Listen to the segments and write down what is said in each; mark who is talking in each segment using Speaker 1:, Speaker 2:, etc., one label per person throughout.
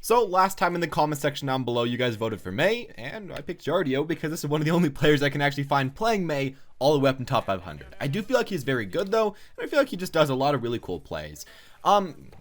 Speaker 1: So last time in the comment section down below, you guys voted for MEI, and I picked JARDIO because this is one of the only players I can actually find playing MEI all the way up in top 500. I do feel like he's very good though, and I feel like he just does a lot of really cool plays.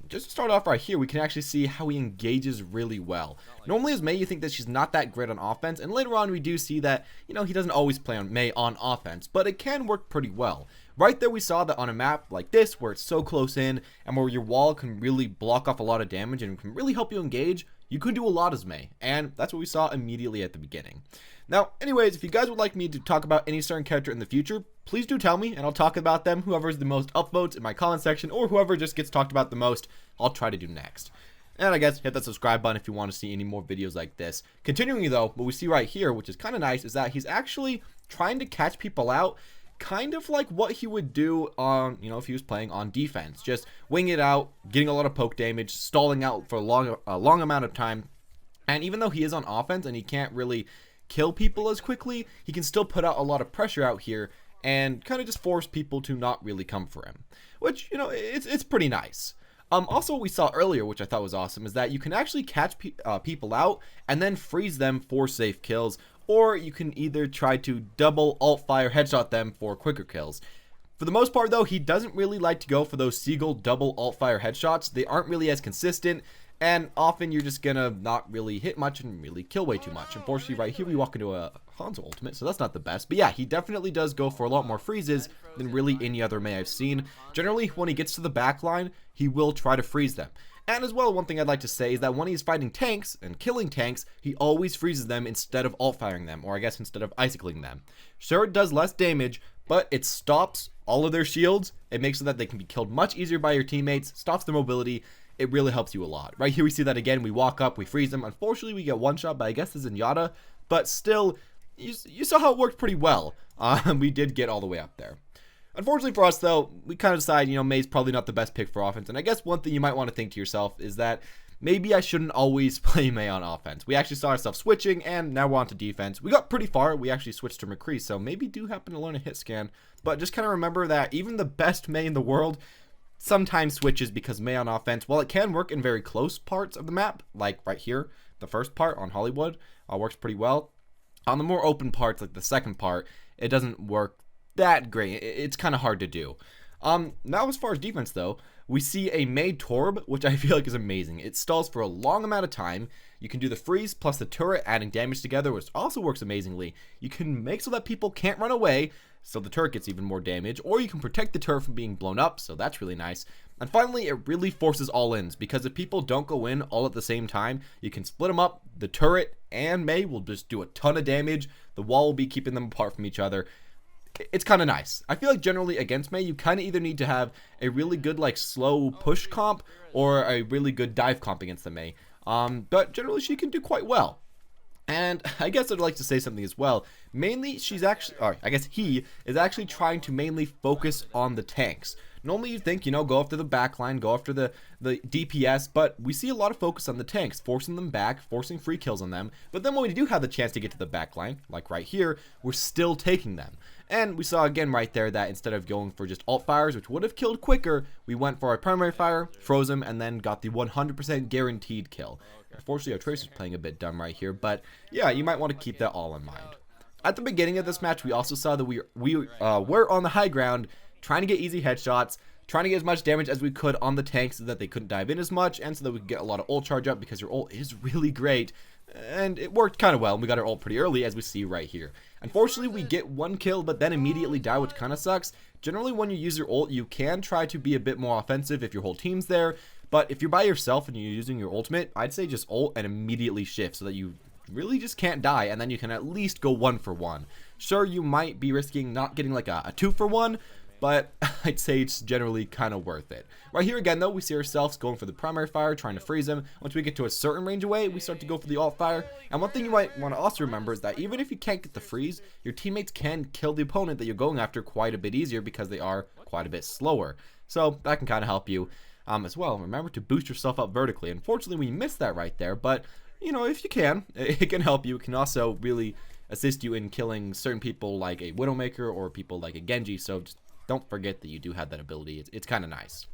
Speaker 1: Just to start off right here, we can actually see how he engages really well. Normally as MEI, you think that she's not that great on offense, and later on we do see that, he doesn't always play on MEI on offense, but it can work pretty well. Right there we saw that on a map like this, where it's so close in, and where your wall can really block off a lot of damage and can really help you engage, you could do a lot as MEI, and that's what we saw immediately at the beginning. Now, anyways, if you guys would like me to talk about any certain character in the future, please do tell me, and I'll talk about them. Whoever is the most upvotes in my comment section, or whoever just gets talked about the most, I'll try to do next. And I guess hit that subscribe button if you want to see any more videos like this. Continuing though, what we see right here, which is kind of nice, is that he's actually trying to catch people out, kind of like what he would do on, if he was playing on defense. Just wing it out, getting a lot of poke damage, stalling out for a long amount of time. And even though he is on offense and he can't really kill people as quickly, he can still put out a lot of pressure out here and kind of just force people to not really come for him, which, it's pretty nice. Also what we saw earlier, which I thought was awesome, is that you can actually catch people out and then freeze them for safe kills, or you can either try to double alt fire headshot them for quicker kills. For the most part though, he doesn't really like to go for those Seagull double alt fire headshots. They aren't really as consistent, and often you're just gonna not really hit much and really kill way too much. Unfortunately right here we walk into a Hanzo ultimate, so that's not the best. But yeah, he definitely does go for a lot more freezes than really any other MEI I've seen. Generally, when he gets to the back line, he will try to freeze them. And as well, one thing I'd like to say is that when he's fighting tanks and killing tanks, he always freezes them instead of alt firing them, or I guess instead of icicling them. Sure, it does less damage, but it stops all of their shields. It makes so that they can be killed much easier by your teammates, stops their mobility. It really helps you a lot. Right here we see that again, we walk up, we freeze them. Unfortunately, we get one shot, but I guess this is Zenyatta, but still, you saw how it worked pretty well. We did get all the way up there. Unfortunately for us though, we kind of decide, MEI's probably not the best pick for offense, and I guess one thing you might want to think to yourself is that maybe I shouldn't always play MEI on offense. We actually saw ourselves switching, and now we're on to defense. We got pretty far, we actually switched to McCree, so maybe do happen to learn a hit scan, but just kind of remember that even the best MEI in the world sometimes switches, because MEI on offense, while it can work in very close parts of the map, like right here, the first part on Hollywood, works pretty well. On the more open parts, like the second part, it doesn't work that great. It's kind of hard to do. Now as far as defense though, we see a MEI Torb, which I feel like is amazing. It stalls for a long amount of time. You can do the freeze plus the turret adding damage together, which also works amazingly. You can make so that people can't run away, so the turret gets even more damage, or you can protect the turret from being blown up, so that's really nice. And finally, it really forces all-ins, because if people don't go in all at the same time, you can split them up. The turret and MEI will just do a ton of damage. The wall will be keeping them apart from each other. It's kind of nice. I feel like generally against MEI, you kind of either need to have a really good slow push comp or a really good dive comp against the MEI. But generally she can do quite well. And I guess I'd like to say something as well. Mainly he is actually trying to mainly focus on the tanks. Normally you think, go after the backline, go after the DPS, but we see a lot of focus on the tanks, forcing them back, forcing free kills on them. But then when we do have the chance to get to the backline, like right here, we're still taking them. And we saw again right there that instead of going for just alt fires, which would have killed quicker, we went for our primary fire, froze him, and then got the 100% guaranteed kill. Unfortunately, our Tracer's playing a bit dumb right here, but yeah, you might want to keep that all in mind. At the beginning of this match, we also saw that we were on the high ground, trying to get easy headshots, trying to get as much damage as we could on the tanks so that they couldn't dive in as much, and so that we could get a lot of ult charge up, because your ult is really great. And it worked kind of well, and we got our ult pretty early, as we see right here. Unfortunately, we get one kill, but then immediately die, which kind of sucks. Generally, when you use your ult, you can try to be a bit more offensive if your whole team's there. But if you're by yourself and you're using your ultimate, I'd say just ult and immediately shift so that you really just can't die, and then you can at least go 1 for 1. Sure, you might be risking not getting like a 2 for 1, but I'd say it's generally kind of worth it. Right here again though, we see ourselves going for the primary fire, trying to freeze him. Once we get to a certain range away, we start to go for the alt fire. And one thing you might want to also remember is that even if you can't get the freeze, your teammates can kill the opponent that you're going after quite a bit easier, because they are quite a bit slower. So that can kind of help you as well. Remember to boost yourself up vertically. Unfortunately, we missed that right there, but if you can, it can help you. It can also really assist you in killing certain people like a Widowmaker or people like a Genji, so just don't forget that you do have that ability. It's kind of nice.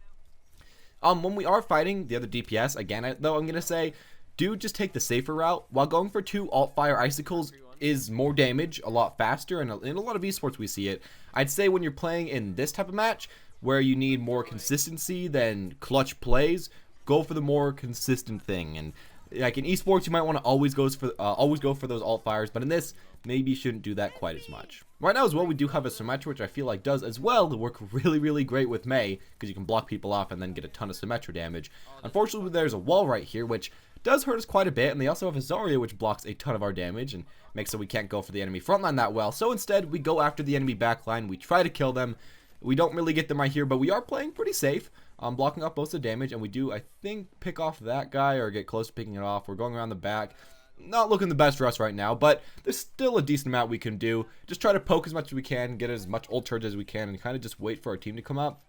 Speaker 1: When we are fighting the other DPS, again, though, I'm going to say, do just take the safer route. While going for 2 alt fire icicles is more damage, a lot faster, and in a lot of esports we see it. I'd say when you're playing in this type of match where you need more consistency than clutch plays, go for the more consistent thing. And like in esports, you might want to always go for those alt fires, but in this, maybe you shouldn't do that quite as much. Right now as well, we do have a Symmetra, which I feel like does as well work really great with MEI, because you can block people off and then get a ton of Symmetra damage. Unfortunately, there's a wall right here, which does hurt us quite a bit, and they also have a JARDIO, which blocks a ton of our damage and makes so we can't go for the enemy frontline that well. So instead, we go after the enemy backline, we try to kill them. We don't really get them right here, but we are playing pretty safe, blocking off most of the damage, and we do, I think, pick off that guy or get close to picking it off. We're going around the back. Not looking the best for us right now, but there's still a decent amount we can do. Just try to poke as much as we can, get as much ult charge as we can, and kind of just wait for our team to come up.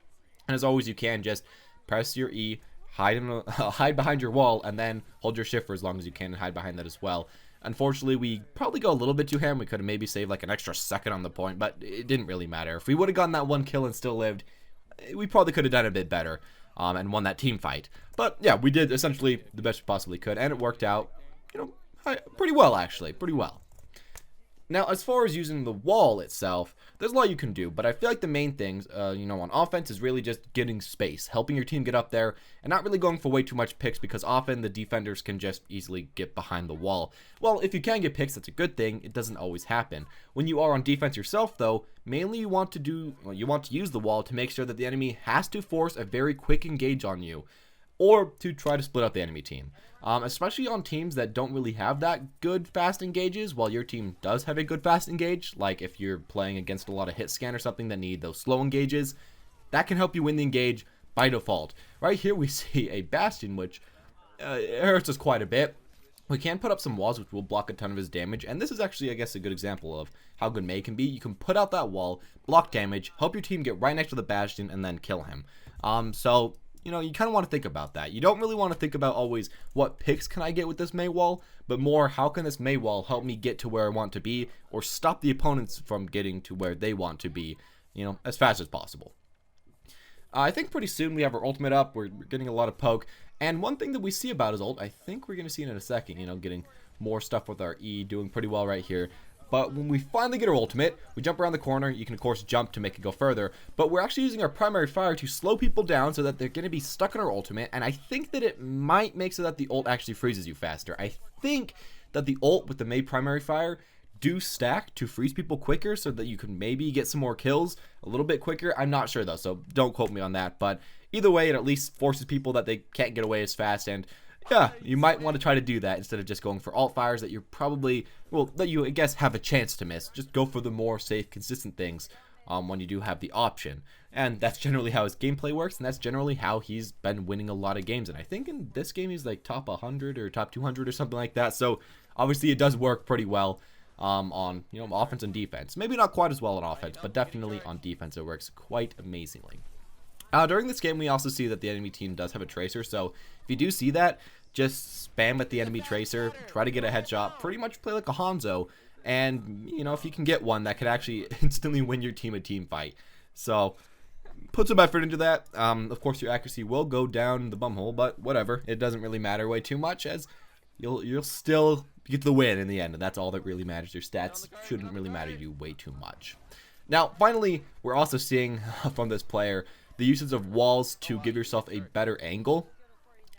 Speaker 1: And as always, you can just press your E, hide behind your wall, and then hold your shift for as long as you can and hide behind that as well. Unfortunately, we probably go a little bit too ham. We could have maybe saved like an extra second on the point, but it didn't really matter. If we would have gotten that 1 kill and still lived, we probably could have done a bit better and won that team fight. But yeah, we did essentially the best we possibly could, and it worked out, pretty well, actually, pretty well. Now, as far as using the wall itself, there's a lot you can do, but I feel like the main things, on offense is really just getting space, helping your team get up there, and not really going for way too much picks, because often the defenders can just easily get behind the wall. Well, if you can get picks, that's a good thing. It doesn't always happen. When you are on defense yourself, though, mainly you want to use the wall to make sure that the enemy has to force a very quick engage on you, or to try to split up the enemy team. Especially on teams that don't really have that good fast engages, while your team does have a good fast engage, like if you're playing against a lot of hit scan or something that need those slow engages, that can help you win the engage by default. Right here we see a Bastion, which it hurts us quite a bit. We can put up some walls, which will block a ton of his damage, and this is actually, I guess, a good example of how good MEI can be. You can put out that wall, block damage, help your team get right next to the Bastion, and then kill him. So you kind of want to think about that. You don't really want to think about always what picks can I get with this MEI wall, but more how can this MEI wall help me get to where I want to be, or stop the opponents from getting to where they want to be, as fast as possible. I think pretty soon we have our ultimate up. We're getting a lot of poke, and one thing that we see about his ult, I think we're going to see it in a second, getting more stuff with our E, doing pretty well right here. But when we finally get our ultimate, we jump around the corner. You can, of course, jump to make it go further. But we're actually using our primary fire to slow people down so that they're going to be stuck in our ultimate. And I think that it might make so that the ult actually freezes you faster. I think that the ult with the MEI primary fire do stack to freeze people quicker so that you can maybe get some more kills a little bit quicker. I'm not sure, though, so don't quote me on that. But either way, it at least forces people that they can't get away as fast. And yeah, you might want to try to do that instead of just going for alt fires that you're probably, that you, I guess, have a chance to miss. Just go for the more safe, consistent things when you do have the option. And that's generally how his gameplay works, and that's generally how he's been winning a lot of games. And I think in this game he's like top 100 or top 200 or something like that. So obviously it does work pretty well on, offense and defense. Maybe not quite as well on offense, but definitely on defense it works quite amazingly. During this game, we also see that the enemy team does have a tracer, so if you do see that, just spam at the enemy tracer, try to get a headshot, pretty much play like a Hanzo, and, if you can get one, that could actually instantly win your team a team fight. So, put some effort into that. Of course, your accuracy will go down the bumhole, but whatever, it doesn't really matter way too much, as you'll still get the win in the end, and that's all that really matters. Your stats shouldn't really matter to you way too much. Now, finally, we're also seeing from this player the usage of walls to give yourself a better angle.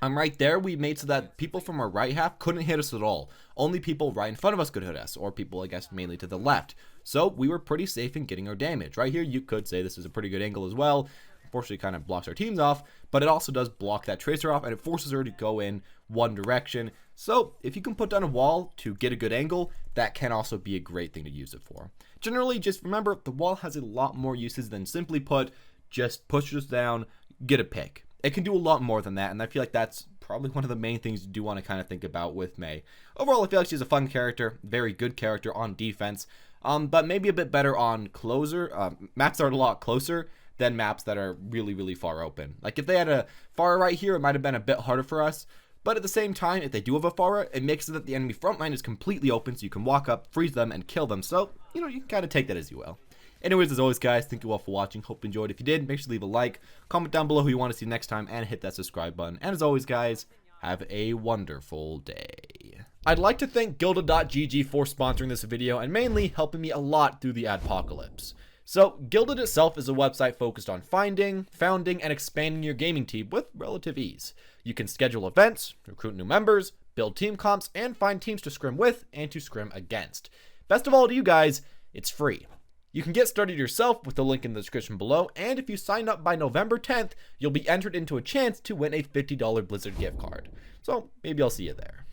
Speaker 1: Right there, we made so that people from our right half couldn't hit us at all. Only people right in front of us could hit us, or people, I guess, mainly to the left. So we were pretty safe in getting our damage. Right here, you could say this is a pretty good angle as well. Unfortunately, kind of blocks our teams off, but it also does block that tracer off, and it forces her to go in one direction. So if you can put down a wall to get a good angle, that can also be a great thing to use it for. Generally, just remember, the wall has a lot more uses than simply put, just push us down, get a pick. It can do a lot more than that, and I feel like that's probably one of the main things you do want to kind of think about with MEI. Overall, I feel like she's a fun character, very good character on defense, but maybe a bit better on closer, maps that are a lot closer than maps that are really far open. Like if they had a Pharah right here, it might have been a bit harder for us, but at the same time, if they do have a Pharah, it makes it that the enemy front line is completely open, so you can walk up, freeze them, and kill them. So, you can kind of take that as you will. Anyways, as always, guys, thank you all for watching. Hope you enjoyed. If you did, make sure to leave a like, comment down below who you want to see next time, and hit that subscribe button. And as always, guys, Have a wonderful day. I'd like to thank Gilded.gg for sponsoring this video and mainly helping me a lot through the adpocalypse. So, Gilded itself is a website focused on finding, founding, and expanding your gaming team with relative ease. You can schedule events, recruit new members, build team comps, and find teams to scrim with and to scrim against. Best of all to you guys, it's free. You can get started yourself with the link in the description below, and if you sign up by November 10th, you'll be entered into a chance to win a $50 Blizzard gift card. So, maybe I'll see you there.